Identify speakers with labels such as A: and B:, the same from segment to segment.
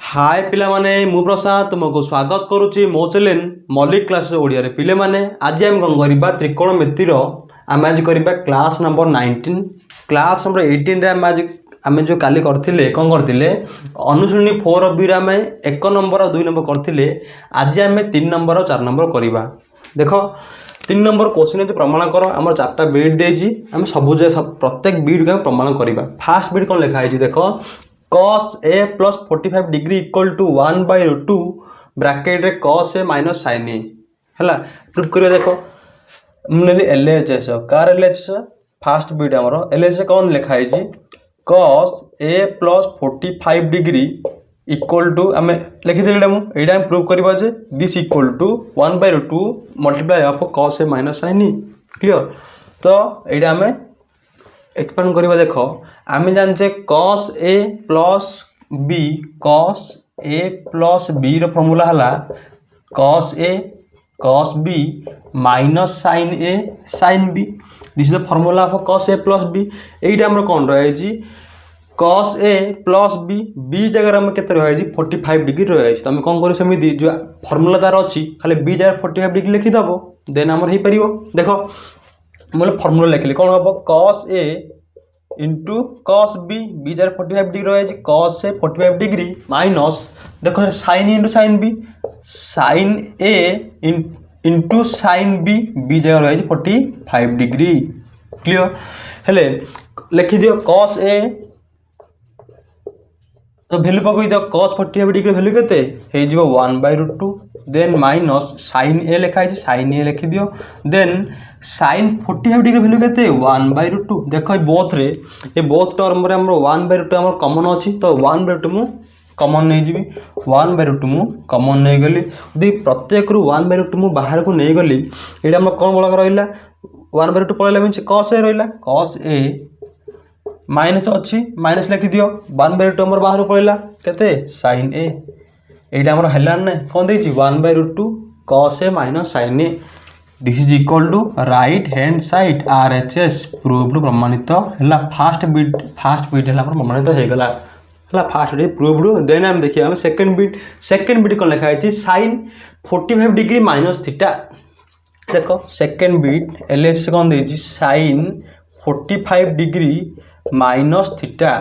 A: हाय पिला माने मु प्रसाद तुमको स्वागत करुच्ची मो चैनल मौलिक क्लास ओडिया रे पिले माने आज हम कौन करबा त्रिकोणमितिर आम आज करबा क्लास नंबर 19 क्लास नंबर 18 रे आम जो काली करथिले कौन करथिले अनुश्रेणी 4 बी रे आम 1 नंबर और 2 नंबर करथिले आज आम 3 नंबर और 4 नंबर करबा। देखो 3 नंबर क्वेश्चन जो प्रमाण कर आम 4टा बीट देजी आम सब प्रत्येक बीट को प्रमाण करबा। फास्ट बीट कौन लिखा है देखो cos a plus 45 degree equal to 1/2 bracket रे cos a minus sin a हैला प्रूफ करियो। देखो मुनेली LHS कार LHS फास्ट बीट हमर LHS कौन लिखा है जी cos a plus 45 degree equal to आम लिखि देले मु एडा हम प्रूफ करबा जे this equal to 1/2 multiply of cos a minus sin a clear. तो एडा हम एक्सपेंड करबा। देखो आम जानचे cos a plus b formula हला cos a cos b minus sin a sin b this is the formula of cos a plus b। एइटा हमर कोन रहै जी cos a प्लस b जगह हम केते रहै जी 45 डिग्री रहै छी। तमे कोन करू सेमिति जो फॉर्मूला तार अछि खाली b जगह 45 डिग्री लिखि दबो देन हमर हे परिबो। देखो मोले फॉर्मूला लिखले कोन हबो cos a into cos b jar 45 degree रहे cos ए 45 डिग्री माइनस देखो sin into sin b sin a into sin b जगह रहे 45 डिग्री क्लियर हेले लिखि दियो cos a तो वैल्यू पकई दियो cos 45 डिग्री वैल्यू केते हे जिवो 1/2 देन माइनस sin a लिखा है sin a लिखि दियो देन sin 45 डिग्री वैल्यू केते 1/2 देखो बोथ रे ए बोथ टर्म रे हमर 1/2 हमर कॉमन अछि तो 1/2 मु कॉमन नै जिवि 1/2 मु कॉमन नै गली यदि प्रत्येक रु 1/2 मु बाहर को नै गली एडा हम कोन बोला रहइला 1/2 पळेला मींस cos a रहइला cos a माइनस अच्छी माइनस लिखि दियो 1/2 हमर बाहर पळेला केते sin a एटा हमर हेलान नै कोन देछि 1/2 cos a minus sin a this is equal to right hand side RHS proved प्रमाणित हला फास्ट बीट हला प्रमाणित हे गला हला फास्ट बीट प्रूव्ड। देन हम देखिए हम सेकंड बीट कोन लिखा है sin 45 डिग्री माइनस थीटा। देखो सेकंड बीट LHS कोन देछि sin 45 डिग्री माइनस थीटा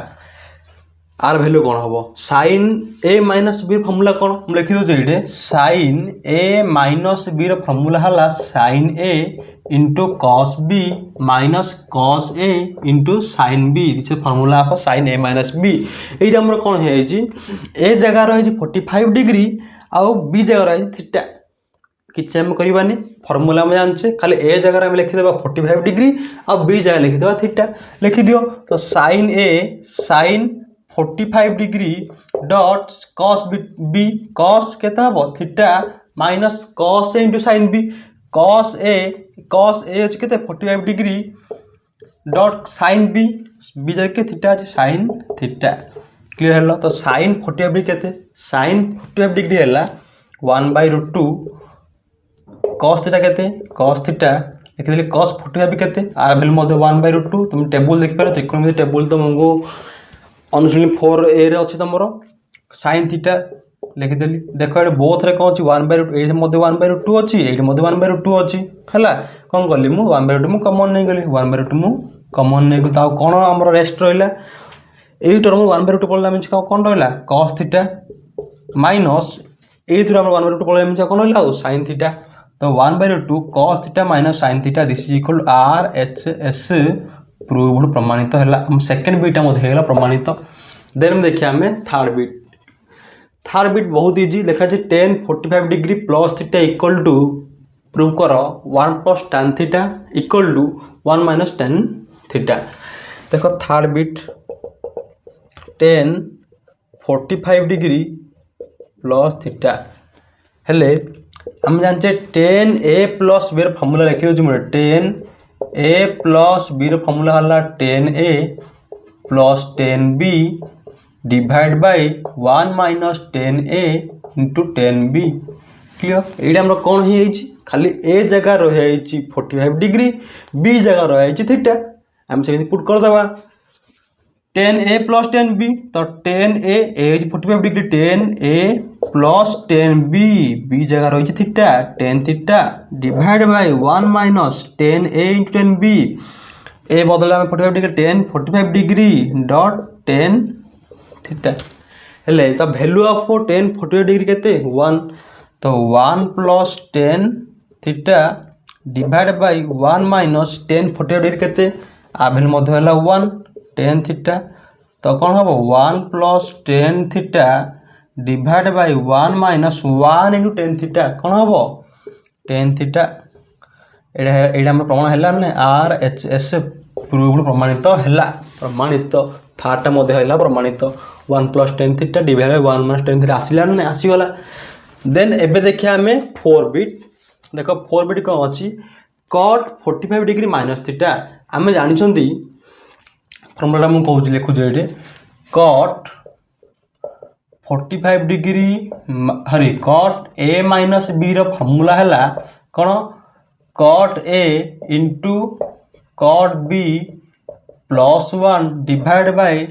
A: आर वैल्यू कौन हम sin a minus b formula कौन हम लिखि दो जे sin a minus b formula हला sin a into cos b minus cos a into sin b this formula of sin a minus b। एटा हमर कौन है जी a जगह रहे 45 डिग्री आउ b जगह रहे थीटा किछ हम करबानी फॉर्मूला में जानचे खाली a जगह हम लिखि देबा 45 डिग्री और b जगह लिखि देबा थीटा लिखि दियो तो sin a sin 45 degree dot cos b cos केता हो theta minus cos a into sin b cos a होच केते 45 डिग्री डॉट sin b जगह के थीटा अछि sin थीटा क्लियर हलो। तो sin 45 डिग्री केते sin 45 डिग्री हला 1/2 cos थीटा केते cos थीटा लिखि देली cos 45 केते आ वैल्यू मधे 1/2 तुम टेबल देख पारो त्रिकोणमिति टेबल तो मगो अनुश्रेणी 4 ए रे अछि तमरो sin थीटा लिखि देली। देखो ए बोथ रे कोन अछि 1/2 ए मधे 1/2 अछि ए मधे 1/2 अछि हला कोन गली मु 1/2 मु कॉमन नै गली 1/2 मु कॉमन नै गली ताऊ कोन हमरो रेस्ट रहिला ए टर्म 1/2 पड़ला मींस कोन रहला cos theta minus A through हमरो 1/2 पड़ला मींस कोन रहला sin थीटा तो 1/2 cos theta minus sin theta this is equal RHS proved प्रमाणित है हम सेकंड बीट हम हेला प्रमाणित। देन हम देखिए हमें थर्ड बीट बहुत इजी लिखा है tan 45 degree plus theta equal to prove कर 1 प्लस tan थीटा इक्वल टू 1 माइनस tan थीटा। देखो third bit tan 45 degree plus theta हेले हम जानचे tan a plus b formula लिखि दउ छ tan a plus b formula हला tan a plus tan b divide by 1 minus tan a into tan b clear. एटा हमर कोन हे खाली a जगह रहे 45 डिग्री b जगह रहे थीटा हम से पुट कर दबा 10A प्लस 10B, तो 10A is 45 degree, 10A plus 10B, B जगह रही theta, tan theta divide by 1 minus 10A into 10B, ए बदले में 45 डिग्री, 10 45 डिग्री डॉट 10 थीटा हेले, तो वैल्यू ऑफ 10 45 डिग्री केते 1, तो 1 plus 10 theta divide by 1 minus 10 45 degree केते आ वैल्यू मध्य हैला 1 10 थीटा, तो कौन हम 1 plus 10 theta divide by 1 minus 1 into 10 theta कौन हम 10 थीटा। एटा हम प्रमाण हैला ने आर एच एस प्रूव्ड प्रमाणित हैला, प्रमाणित थार्टा मध्य हैला प्रमाणित 1 plus 10 theta divide by 1 minus 10 theta आसिला ने आसीगला। देन एबे देखिया हमें 4 बिट, देखो 4 बिट कौन अछि cot 45 डिग्री माइनस थीटा, आम जानी फर्मुला मुझे कहूँ लिखुचे ये cot 45 degree Hari cot a minus b formula है कौन cot a into cot b plus 1 divide by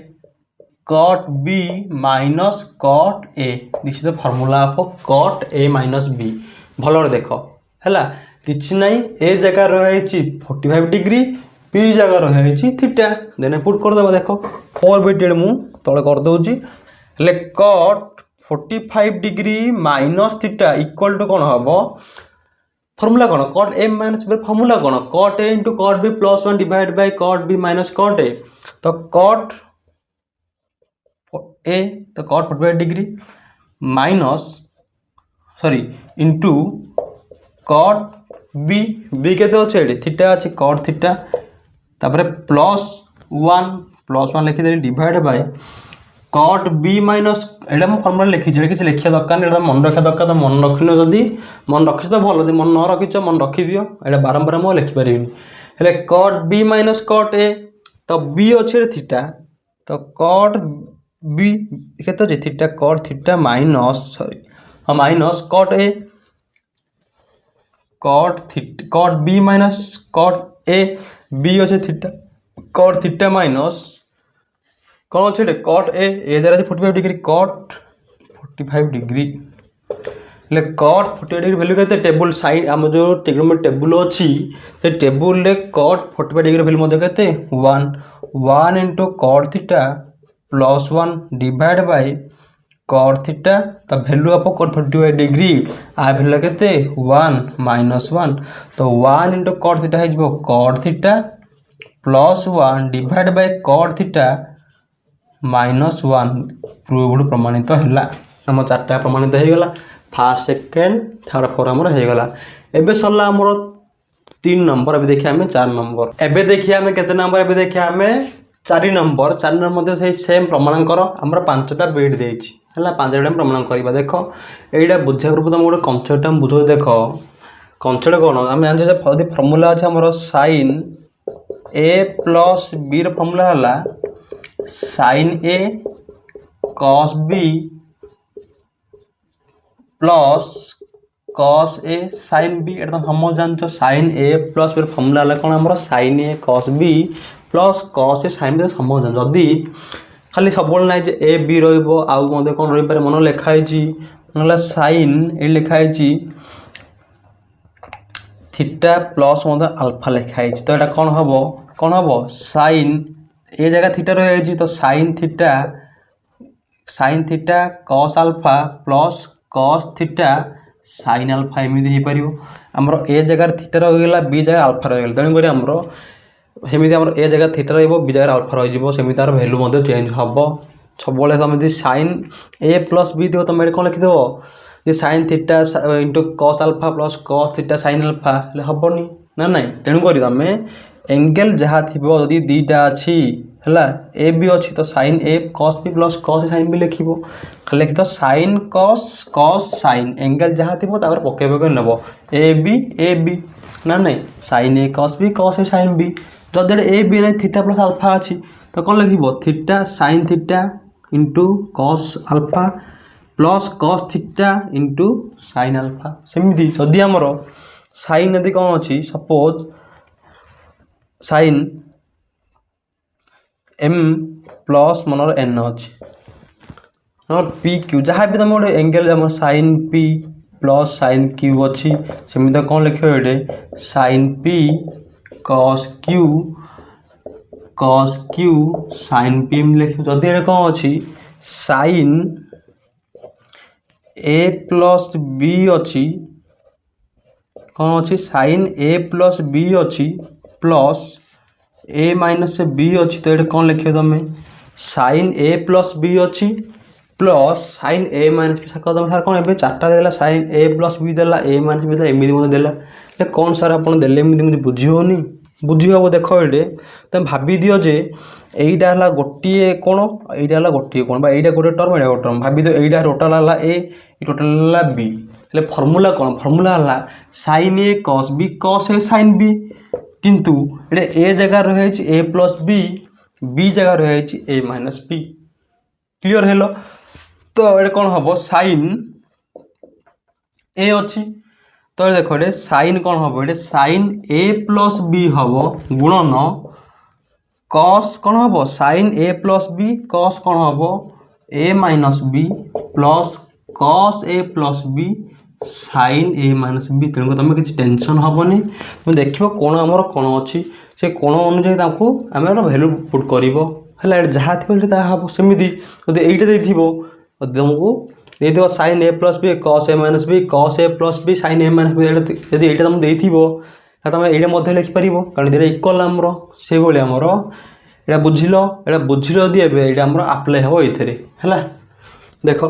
A: cot b minus cot a, this is the formula of cot a minus b। भल देख है किसी नाई ए जगह रही 45 डिग्री, पी जगह रही थीटा, देन पुट करदेव देख 4 बिटेड मु तले करदे हेले cot 45 degree minus theta equal to कौन हम फर्मुला कौन cot a minus b formula कौन cot a into cot b plus 1 divide by cot b minus cot a, तो cot a तो cot 45 degree minus sorry into cot b, b केते अच्छे theta अच्छे cot theta तापर plus 1 लिखिदे divide by cot b minus एटा मैं formula लिखी किसी लिखा दरकार नहीं, मन रखा दरकार, तो मन रखिन जदि मन रखी तो भल, मन न रखिच मन रखिदि एटा बारंबार मुझे लिखिपारे हेले cot b minus cot a, तो b अच्छे थीटा, तो cot b केते theta cot theta minus sorry हाँ minus cot a, cot b minus cot a, b अच्छे थीटा cot थीटा माइनस कौन अच्छे cot a, ए जरा 45 डिग्री cot 45 डिग्री ले cot 45 डिग्री वैल्यू कहते टेबल साइन आम जो ट्रिग्नोमेट्री टेबल अच्छी से टेबल ले cot 45 डिग्री वैल्यू मध्य कहते 1 into cot theta plus 1 divide by cot theta, तो वैल्यू ऑफ cot 45 डिग्री आ वैल्यू कहते 1 माइनस 1, तो 1 इंटू cot थीटा है cot theta plus 1 divide by cot theta minus 1 proved प्रमाणित है आम 4टा प्रमाणित हो गला, फर्स्ट सेकेंड थर्ड फोर आमर हो गला। एबे सरला आमर 3 नंबर, अभी देखिए आम 4 नंबर, एबे देखिए आम केते नंबर, एबे देखिए आम 4 नंबर, 4 नंबर मध्य से सेम प्रमाण कर आमर 5टा बिट देछि है 5टा प्रमाण करवा। देख यहाँ बुझा पूर्व तुम गोटे कनसेप्ट बुझे, देख कनसेप्ट कौन आम जानते फर्मुला अच्छे आमर sign A plus B formula है sign A cos B plus cos A sine B, एकदम हम जानते sine A plus B formula है कौन आमर sign A cos B plus cos A sine B हम जान जदि खाली सब ना ए बी रही कौन रही पारे मन लिखाई ना साइन ये लिखाई थीटा प्लस अल्फा लिखाई, तो यहाँ कौन हम साइन ए जगह थीटा रही तो sign theta cos alpha plus cos theta sine alpha एमती हो पार आमर ए जगह थीटा रहीगला बी जगह अल्फा रहीगला, तेणुक आमर सेमती आम ए जगह थीटा रही जगह अल्फा रही तार भैल्यू चेंज हम सब तुम साइन ए प्लस बी थो तुम कौन लिखिदेव sine theta into cos alpha plus cos theta sign alpha हेनी ना ना, तेणुक तुम एंगल जहाँ थी जदि दीटा अच्छी है ए बी अच्छी तो sign A cos B plus cos sine B लिख लिखि तो sine cos cos sine angle जहाँ थी पके पके नब ए बी ना नहीं sine A cos A sign B, जदि ए बी ना थीटा प्लस अल्फा अच्छी तो कौन लिख theta sine theta into cos alpha plus cos theta into sine alpha. सेमती जदि आमर साइन यदि कौन अच्छी suppose sine M plus मनर N अच्छी पी क्यू जहाँ भी तुम गोटे एंगेल आम sin P plus sin Q अच्छी सेमती कौन लिख ये sin P cos Q sin P लिख जदि ये कौन अच्छी साइन ए प्लस बी अच्छी कौन अच्छी साइन ए प्लस बी अच्छी प्लस ए माइनस बी अच्छी तो ये कौन लिख तुम साइन ए प्लस बी अच्छी plus sign A minus B तुम सार कौन चार्टा देला साइन ए प्लस बी देला ए माइनस बी देला एमती मतलब देला कौन सार आप देले मुझे बुझी होनी बुझी हम देख ये तुम भाभी दियो जे एटा है गोटे कोण एटा गोटे कोण एटा गोटे टर्म एटा गोटे टर्म भाभी दियो एटा टोटाल है ए टोटाल है बी हेल्ले फर्मूला कौन फर्मूला है sign A cos A sine B किंतु ए जगह रही ए प्लस बी जगह रही ए माइनस बी क्लीयर हेलो तो ये कौन हम साइन ए अच्छी तो देख ये साइन कौन हम ये साइन ए प्लस बी हम गुणन कॉस कौन हम sign A plus B cos कौन हम ए minus B plus cos A plus B sin A minus B तेणु तुम किसी टेंशन हेनी तुम देख कौन आमर कौन अच्छी से कौन अनुजाई आम भैल्यू पुट कर जहाँ थी सेमती जब यहीटा तुमको दे sign A plus B cos A minus B cos A plus B sin A minus B जब यहाँ तुमको देती तुम ये लिखिपर कारण ये इक्वल आमर से भाई आमर यहाँ बुझिल यहाँ बुझिल जदि ये आमर आप्लाय हम ये देख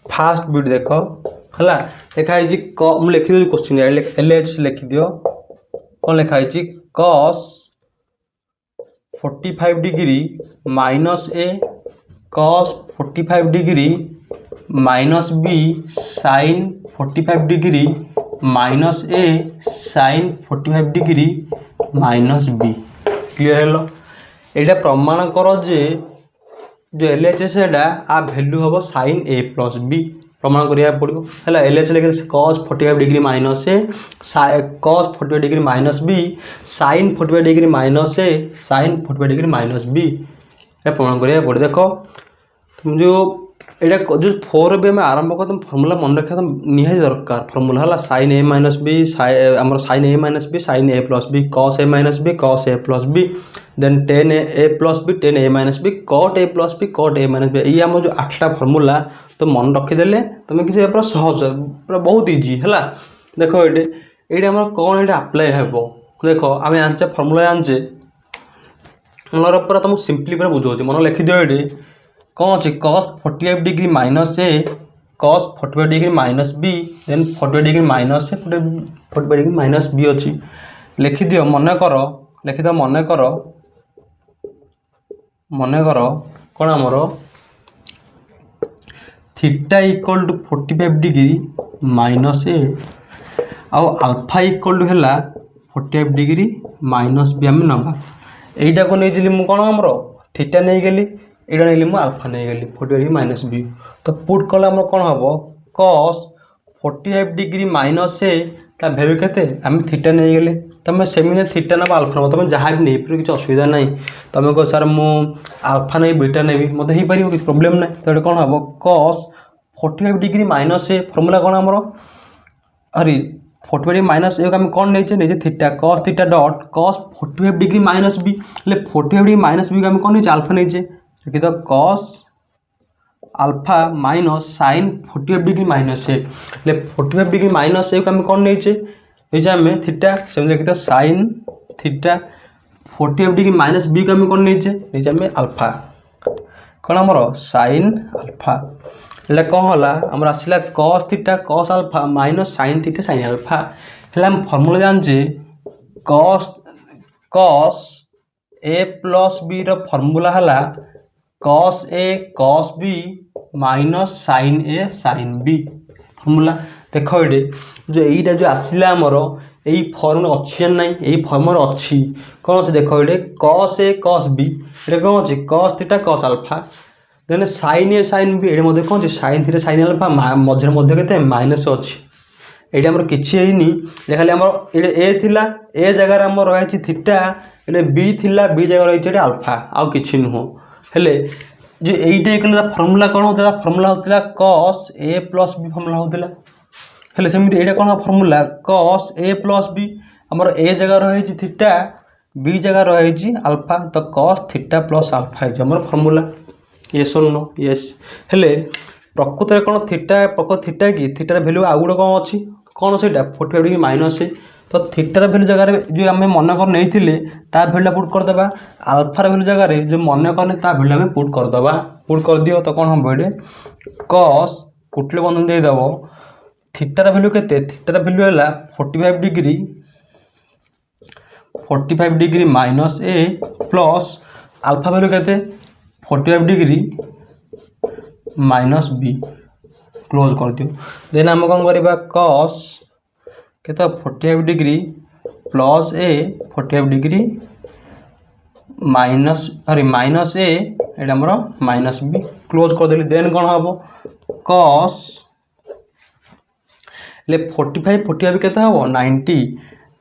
A: फास्ट बिट देख है लिखाई मुझे लिखिदी क्वेश्चन एल एच लिखिद कौन लिखाई cos 45 degree minus A cos 45 degree minus B sine 45 degree minus A sine 45 degree minus B clear हेलो यहाँ प्रमाण कर जे जो एल एच एस आ भैल्यू हम साइन ए प्लस बी प्रमाण करा पड़ो है एल एच लिखे cos 45 degree minus A cos 45 degree minus B sine 45 degree minus A sine 45 degree minus B प्रमाण करा पड़े देख तुम जो यहाँ जो 4 भी आम आरंभ कर तुम फर्मूला मन रखा तुम निहाती दरकार फर्मूला है साइन ए माइनस बी आम sin A minus B sin A plus B cos A minus B cos A plus B then tan A plus B tan A minus B cot A plus B cot A minus B ये आम जो 8टा formula तो मन रखीदे तुम किसी पूरा सहज पूरा बहुत इजी है देख ये आम कौन ये आप्लाय हे देख आम जानचे फर्मूला जानचे मन पूरा तुमको सिंपली पूरा बुझे मन लिखिद ये कौन अच्छे cos 45 degree minus A cos 45 degree minus B then 45 degree minus A 45 degree minus B अच्छी लिखिद मन कर कौन आमर theta equal to 45 degree minus A आउ अल्फा इक्वल टू है 45 डिग्री माइनस बी आम नवा यहीटा को नहीं मुझे कौन आमर थीटा नहीं गली यहाँ नहीं मुझे अल्फा नहीं गली 45 डिग्री माइनस बी तो पुट कले आम कौन हम कॉस 45 डिग्री माइनस ए ता भैल्यू केते आम थीटा नहीं गले तुम सेमती थीटा ना अल्फा तुम जहाँ भी नहीं पार किसी असुविधा ना तुम कह सर मु अल्फा नहीं बीटा नहीं मतलब हो पार किसी प्रोब्लेम ना तो कौन हम कॉस 45 डिग्री माइनस ए फर्मूला कौन आमर अरे 45 डिग्री माइनस ए आम कौन नहीं theta cos theta dot cos 45 degree minus B 45 degree minus B आम कौन नहीं अल्फा नहीं लिखित cos alpha minus sine 45 degree minus A 45 degree minus A को आम कौन नहीं आम थीटा से लिखित sine theta 45 degree minus B को आम कौन नहीं आम अल्फा कौन आमर साइन अल्फा है कौन है आमर आसला cos theta cos alpha minus sine theta sine alpha है आम formula जानचे cos cos A plus B row formula है cos A cos B minus sign A sine B formula देख ये जो यहीटा जो आसला आमर यही फर्म अच्छी ना यही फर्म अच्छी कौन अच्छे देख ये कॉस ए कॉस बी ये कौन अच्छे cos theta cos alpha then sine A sign B ये मध्य कौन साइन थीटा साइन अल्फा मझे मध्य के माइनस अच्छी ये आम कि खाली आम ये ए थिला ए जगार आम रही थीटा ये बी थिला बी जगह रही अल्फा आउ कि नुह हेले जो यहीटा कहले फर्मूला कौन होता फर्मूला होता cos A plus B formula होता हेले सेमती यहाँ कौन formula cos A plus B आमर ए जगह रही थीटा बी जगह रही अल्फा तो कॉस थीटा प्लस अल्फा है फर्मूला येस और नो येस हेले प्रकृत कौन थीटा प्रकृत थीटा कि थीटार भैल्यू आउ गोटे कौन अच्छी कौन से 45 डिग्री माइनस तो थीटार भैल्यू जगह जो आम मन कर नहीं ता भैल्यू पुट करदे आल्फार भैल्यू जगह जो मन करने ता भैल्यू आम पुट करदे पुट कर दियो तो कौन हम ये कॉस कुटले बंधन देदेव थीटार भैल्यू केते थीटार भैल्यू है 45 डिग्री माइनस ए प्लस अल्फा भैल्यू केते 45 डिग्री माइनस बी क्लोज कर दियो देन आम कौन करवा कॉस के 45 डिग्री प्लस ए 45 डिग्री माइनस सॉरी माइनस ए ये आमर माइनस बी क्लोज कर देली देन कौन हम कॉस 45 के हम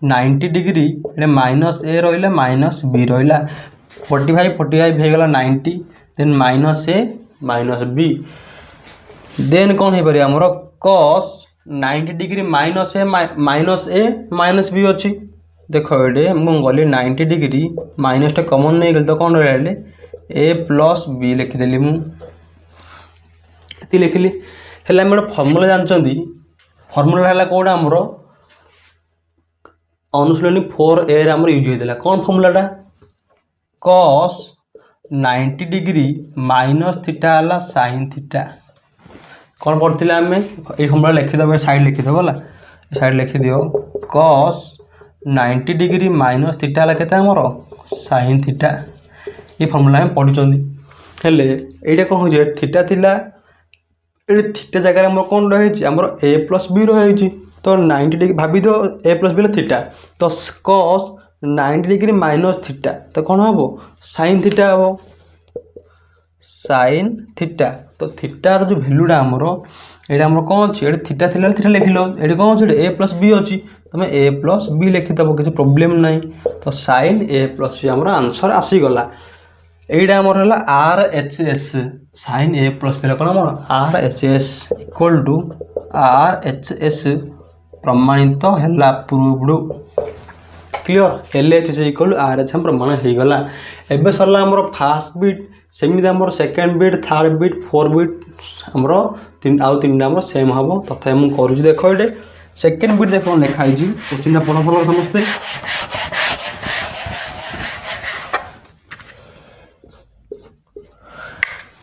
A: 90 डिग्री ये माइनस ए रहा माइनस बी रहा 45 होगला 90 देन माइनस ए माइनस बी देन कौन हो पारे आमर कॉस 90 डिग्री माइनस ए माइनस बी अच्छी देख ये मुझे गली 90 डिग्री माइनसटा कमन नहीं गली तो कौन रहा ए प्लस बी लिखिदेली मुझे लिखिली हेल्ला आम गोटे फर्मूला जानते फर्मूला है कौटा आमर अनुशीलनी 4A आमर यूज होता कौन फर्मूलाटा कॉस 90 डिग्री माइनस थीटा है साइन थीटा कौन पढ़ते आम ये फर्मूला लिखिदेव साइड लिखिदेव है साइड लिखिदि कॉस 90 डिग्री माइनस थीटा है के साइन थीटा ये फर्मूला आम पढ़ी हेले ये कौन हो थीटा थिला ये थीटा जगह आम कौन रही आमर ए प्लस बी रही तो 90 डिग्री भाभी दो ए प्लस बी थीटा तो कॉस 90 डिग्री माइनस थीटा तो कौन हम साइन थीटा हम साइन थीटा तो थीटार जो भैल्यूटा आमर ये आम कौन अच्छी ये थीटा थी थीटा लिख लो ये कौन अच्छे ए प्लस बी अच्छी तुम ए प्लस बी लिखिदेव किसी प्रोब्लेम ना तो साइन ए प्लस बी आम आंसर आसीगला यहीटा आमर है R H S sin A plus B कौन आम R H S equal to R H S प्रमाणित है proved clear L H S equal to R H M प्रमाण होगला एवं सरला आमर फास्ट बीट सेमती आमर second bit third bit fourth bit आमर आउ तीन आमर सेम हम तथा मुझे करुँच देख ये सेकेंड बीट देख लिखाई क्वेश्चन पढ़ भल समस्ते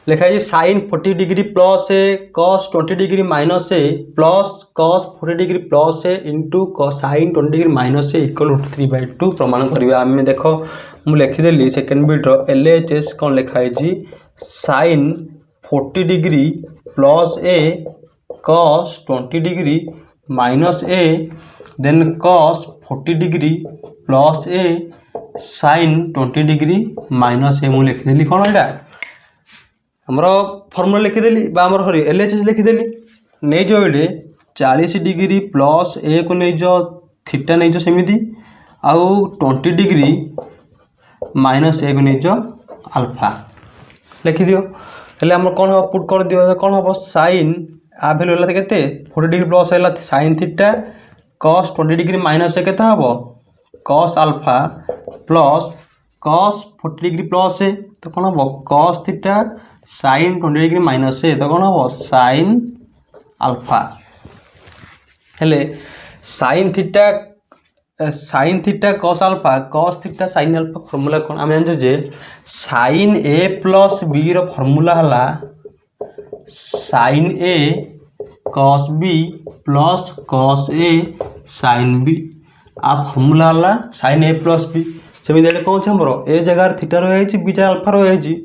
A: लिखाई sign 40 degree plus A cos 20 degree minus A plus cos 40 degree plus A into sine 20 degree minus A equal 3/2 प्रमाण करवा आम देख मुझे लिखिदेली सेकेंड बीट्र एल एच एस कौन लिखाई sign 40 degree plus A cos 20 degree minus A then cos 40 degree plus A sign 20 degree minus ए मुझे लिखिदेली कौन यहाँ आमर फर्मूला लिखिदेली आमर सरी एल एच एस लिखिदेली नहीं जो ये 40 डिग्री प्लस ए को नहीं जो थीटा नहीं जो सेमती आउ 20 डिग्री माइनस ए को नहीं जो अल्फा लिखिद हेल्ले आम कौन हम पुट कर दियो कौन हम साइन आ भैल्यू है के 40 डिग्री प्लस है sine theta cos 20 degree minus A के हम cos alpha plus cos 40 degree plus A तो कौन हम cos theta sine 20 degree minus A तो कौन हम साइन अल्फा हेले sine theta cos theta sign alpha formula कौन आम जानते sine A plus B formula है sign A cos B plus cos A sign B आ फर्मूला है साइन ए प्लस बी सेमती कौन हमर ए जगह थीटा रही बी जगह अल्फा रही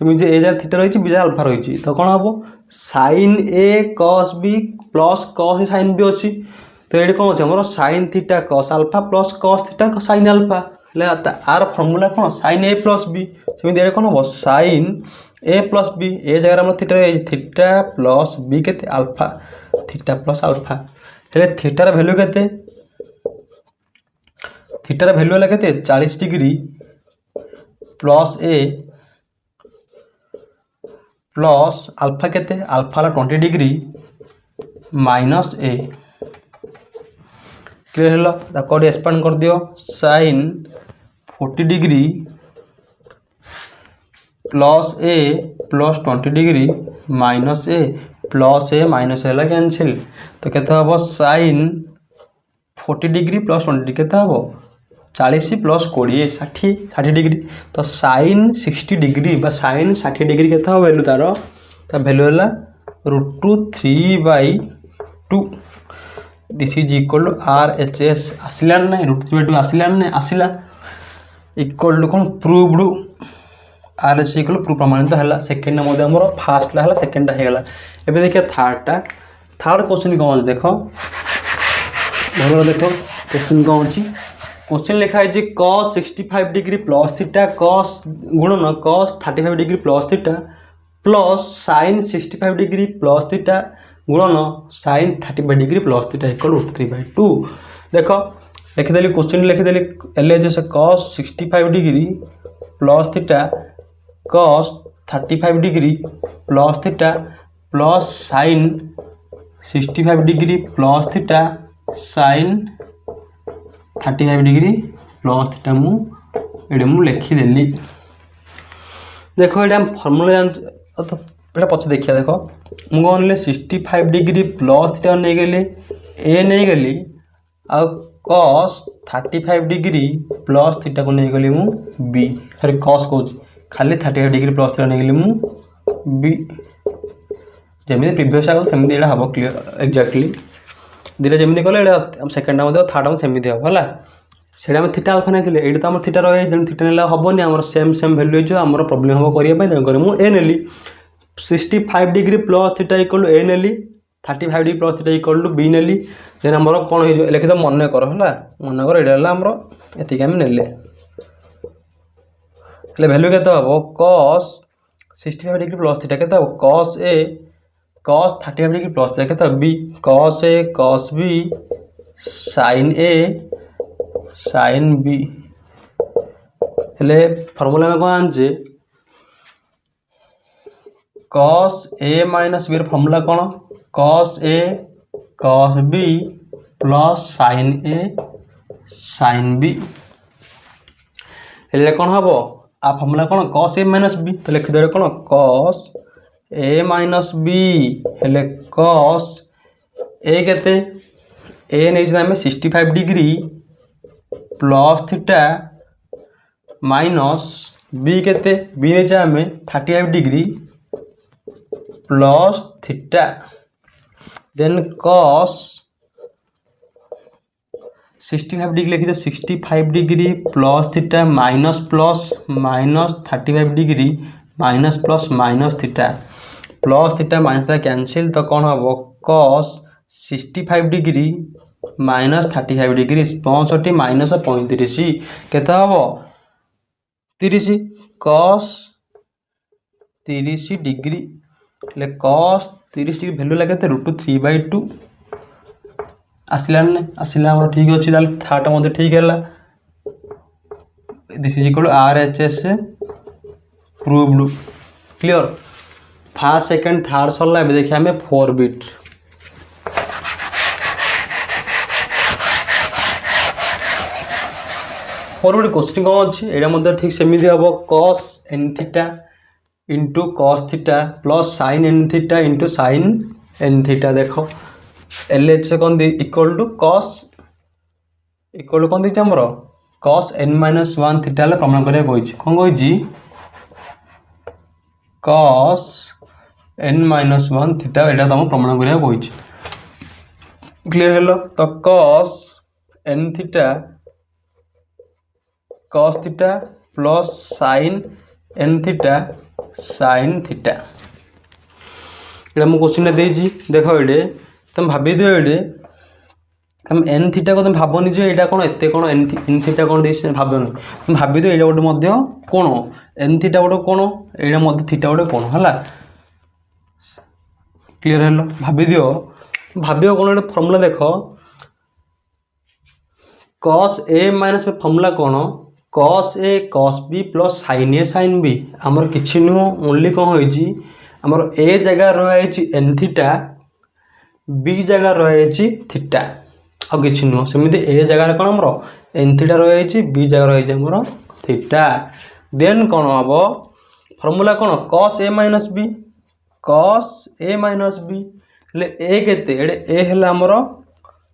A: सेमती ए जगह थीटा रही बी जगह अल्फा रही तो कौन हम sign A cos B plus cos A sign B अच्छी तो ये कौन अच्छे sin theta cos alpha plus cos theta sign alpha आर फर्मूला कौन साइन ए प्लस बी सेमती कौन हम sign A plus B A जगह आम थीटा प्लस बी के अल्फा थीटा प्लस अल्फा हेले थीटार भैल्यू के थीटार भैल्यू है के 40 degree plus A plus alpha के अल्फा 20 डिग्री माइनस ए क्लियर है एक्सपांड कर दियो sign 40 degree plus A plus 20 degree minus A minus है कैंसिल तो केते हम साइन 40 डिग्री प्लस 20 डिग्री केते हम 40 प्लस 20 60 डिग्री तो साइन 60 डिग्री बा साइन 60 डिग्री केते हम वैल्यू तार वैल्यू है √3/2 this is equal to RHS आसला ना √3/2 आसला ना आसला इक्वल टू कौन प्रूव्ड RHS इक्वल प्रूव प्रमाणित है सेकेंड आमर फास्ट है सेकेंड होगा एवं देखिए थर्ड क्वेश्चन कौन देख भल देख क्वेश्चन कौन अच्छी क्वेश्चन लिखाई cos 65 degree plus theta cos गुणन cos 35 degree plus theta plus sine 65 degree plus theta गुणन sine 35 degree plus theta equal √3/2 देख लिखिदेली क्वेश्चन लिखिदेली LHS cos 65 degree plus theta cos 35 degree plus theta plus sine 65 degree plus theta sine 35 degree plus theta मुझे लिखिदेली देख ये formula ये पचे देखिए देख मुझे कौन 65 डिग्री प्लस थीटा नहीं गली ए नहीं गली आ cos 35 डिग्री प्लस थीटा को नहीं गली बी सॉरी cos कौच खाली 35 डिग्री प्लस थीटा नहीं गली बी जमी प्रीवियस आगे सेमती यहाँ हम क्लीयर एक्जाक्टली दुटा जमी कले सेकेंड थर्ड सेमती हम है से थीटा अल्फा नहीं ये तो आम थीटा रही थीटा ना हेनी आम सेम वैल्यू हो आम प्रोब्लेम हम करने मुझे ए नेली 65 degree plus theta equal A नेली 35 degree plus theta equal to B नेली देन आम कौन हो लिखिद मन कर मन कर यहाँ आमर ये आम नेले वैल्यू के cos 65 डिग्री प्लस थीटा के cos A cos 35 degree plus theta के B cos A cos B sin A sin B हेले फॉर्मूला में कौन आनचे cos A minus B formula कौन cos A cos B plus sin A sin B हेले कौन हम आ फॉर्मूला कौन cos A माइनस B तो लिखिदे कौन cos A माइनस B हेले cos A केते A नहीं आम 65 degree plus theta minus B केते B नहीं आम 35 degree plus theta then cos 65 degree लिखी 65 degree plus theta minus plus minus 35 degree minus plus minus theta minus theta cancel तो कौन हम cos 65 degree minus 35 degree 65 minus 35 केते हम 30 cos 30 degree cos 30 degree value लगे √3/2 आसला आसला ठीक अच्छे थर्ड मत ठीक है this is equal to RHS proved clear first second third सरला देखिए आम 4 बिट क्वेश्चन कौन अच्छी यहाँ ठीक सेमती हम cos n theta into cos theta plus sin n theta into sin n theta देख LH कौन दी इक्वल टू cos कौन दी आमर cos n-1 थीटा प्रमाण करा कौन कही cos n-1 थीटा यहाँ तुम प्रमाण करा क्लीयर है तो cos n theta plus sin n theta sin theta ये मुझे क्वेश्चन देख ये तुम भाभी दियो ये तुम एन थीटा को तुम भावनी जो यहाँ कौन एत कौन एन थीटा कौन दे भावनी तुम भाभी दियो ये गोटे कौन एन थीटा गोटे कोण एटा मध्य थीटा गोटे कोण है क्लीयर है भाभी दियो भावियो कौन गोटे फर्मूला देख कॉस ए माइनस फर्मूला कौन cos A cos B plus sign A sine B आमर किसी नुह ओनली कौन होइछि आमर ए जगह रही एन थीटा बी जगह रही थीटा आ किसी नुह सेमती ए जगह कौन आमर एन थीटा रही बी जगह रही आमर थीटा देन कौन हम फर्मूला कौन कॉस ए माइनस बी ले ए केते ए है आमर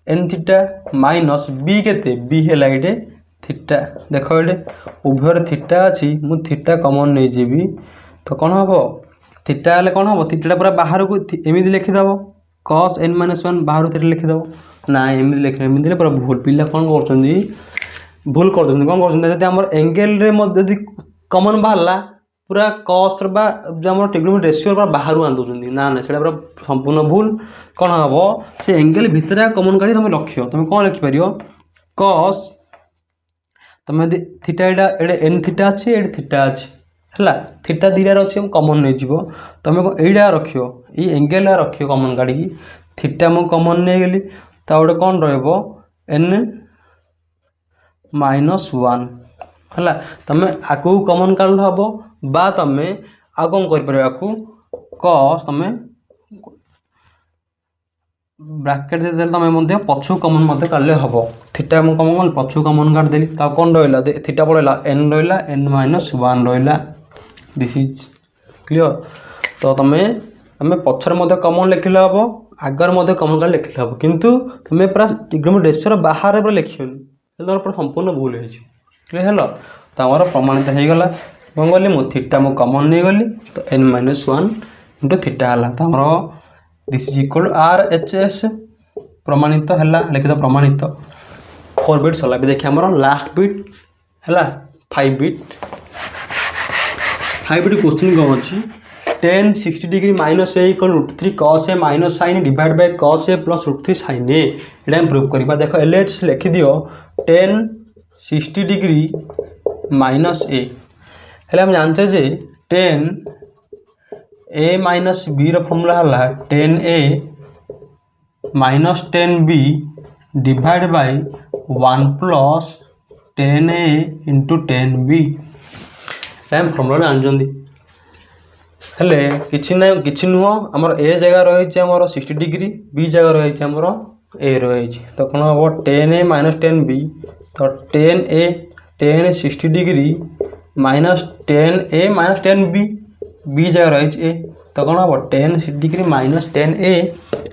A: एन थीटा माइनस बी केते बी है ये थीटा देख ये उभयर थीटा अच्छी मु थीटा कमन नहीं जीवी तो कौन हम थीटा हेल्ले कौन हम थीटा पूरा बाहर को एमती लिखिदेव कॉस एन माइनस वन बाहर थीटा लिखिदेव ना एमती लिख एमती पूरा भूल पिला कौन कर भूल कर कौन कर एंगेल कमन बाहरला पूरा कॉस जो आम ट्रिग्नोमेट्री रेशियो पूरा बाहर आन दौरान ना ना से पूरा संपूर्ण भूल कौन हम से एंगेल भितर कमन काढ़ी तुम लक्ष्य तुम कौन लिखिपर कॉस तुम थीटा एडे एन थीटा अच्छी एडे थीटा अच्छी है थीटा दीटार अच्छी कमन नहीं जीव तुम यहीटा रख ये एंगेल रख कमन काढ़ी थीटा मु कमन नहीं गली तो गोटे कौन रन माइनस वन है तुम आकू कमन काढ़ हम बा तुम आ कौन कर कॉस तुम ब्रैकेट दे तुम पछू कमन काढ़े हम थीटा मुझे कमन पछू कमन काढ़देली कौन रहा थीटा पड़ा एन माइनस वन रहा दिस इज क्लियर तो तुम तुम पछर कमन लिखिले हम आगर कमन काढ़ लिखिले हम किंतु तुम पूरा ट्रिग्नोमेट्री रेशियो बाहर पूरा लिखियोनी तुम पूरा संपूर्ण भूल हो क्लियर है तो आम प्रमाणित हो गला कौन गली मु थीटा मु कमन नहीं गली तो n minus one into theta है तो आमर this is equal R H S प्रमाणित है लिखित प्रमाणित 4 बिट सरला देखिए आमर लास्ट बिट है 5 बिट क्वेश्चन कौन अच्छी tan 60 degree minus A equal √3 cos A minus sine divide by cos A plus √3 sin A ये प्रूव करवा देख एल एच लिखिदि tan 60 डिग्री माइनस ए हेले हम जानते जे tan A minus B formula है tan A minus tan B divide by 1 plus tan A into tan B हम फर्मूला जानते हेले किछि नुह आमर ए जगह रही आमर 60 डिग्री बी जगह रही आमर ए रही तो कौन हम tan A minus tan B तो tan 60 degree minus tan A minus tan B जगह रही ए तो कौन हम tan 60 degree minus tan A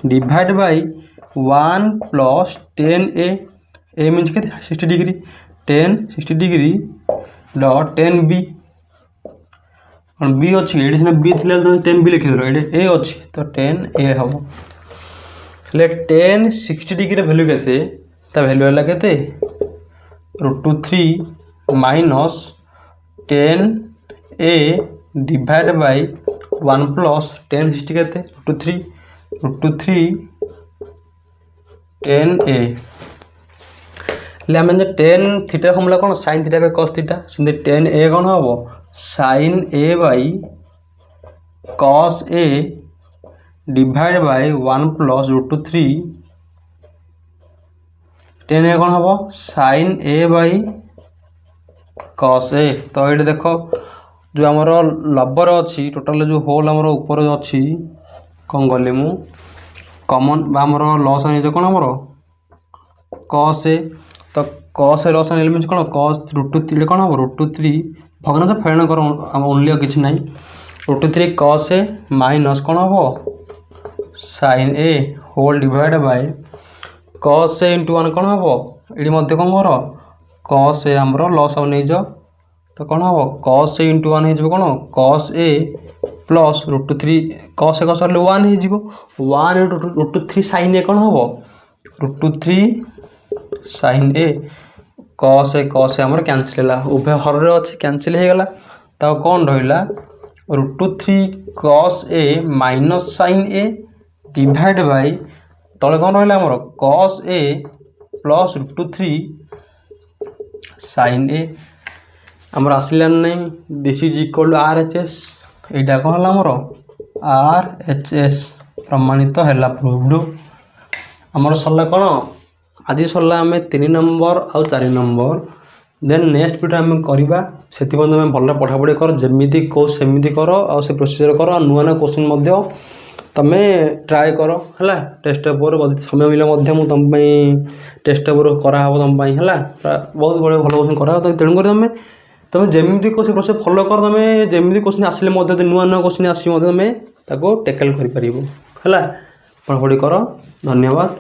A: divide by 1 plus tan A means के 60 degree tan 60 degree dot tan B B अच्छी ये B थी tan बी लिखिद ये ए अच्छी तो tan ए हम हेले tan 60 डिग्री वैल्यू के वैल्यू है के √3 minus tan A divide by 1 plus tan 60 के √3 tan ए आम tan थीटा फर्मूला कौन sin theta by cos theta सेमती tan ए कौन हम sin A by cos A divide by 1 plus √3 tan A कौन हम sin A by cos A तो ये देख जो आमर लबर अच्छी टोटाल जो होल आमर ऊपर अच्छी कौन गली मु कमन आमर लस आने कौन आमर cos ए तो cos ए लस आने मीन कौन cos √3 कौन हम √3 भग्नांश फेरण कर ओनली किसी ना √3 cos ए माइनस कौन हम sin A whole divide by cos A into 1 कौन हम ये कौन कर cos ए आमर लस आउ नहीं जाओ तो कौन हम cos ए इंटू 1 हो कौन cos ए प्लस √3 cos ए कस 1 हो 1 √3 sin ए कौन हम √3 sin ए cos ए आमर कैंसिल है उभय हर अच्छे कैंसिल हो गला तो कौन रहा √3 cos A minus sin A divide by तले कौन रहा आमर cos A plus √3 sin A आमर आसलान नहीं this is equal to RHS एटा कौन है आमर RHS प्रमाणित है प्रूव्ड आमर सरला कौन आज सरला आम 3 नंबर आउ 4 नंबर देन नेक्स्ट वीडियो आम करवा से तुम भल पढ़ापढ़ी कर जमी कौ सेमती कर आ से प्रोसीजर कर नुआ नुआ क्वेश्चन तुम्हें ट्राए कर है टेस्ट पेपर समय मिले मुझे तुम टेस्ट पेपर कराव तुम है बहुत बड़े भल क्वेश्चन करा तेणुक तुम जमी क्वेश्चन प्रोसेस फॉलो कर तुम जमी क्वेश्चन आसिले नुआ नुआ क्वेश्चन आस तुम टेकल कर पढ़ापढ़ी कर धन्यवाद।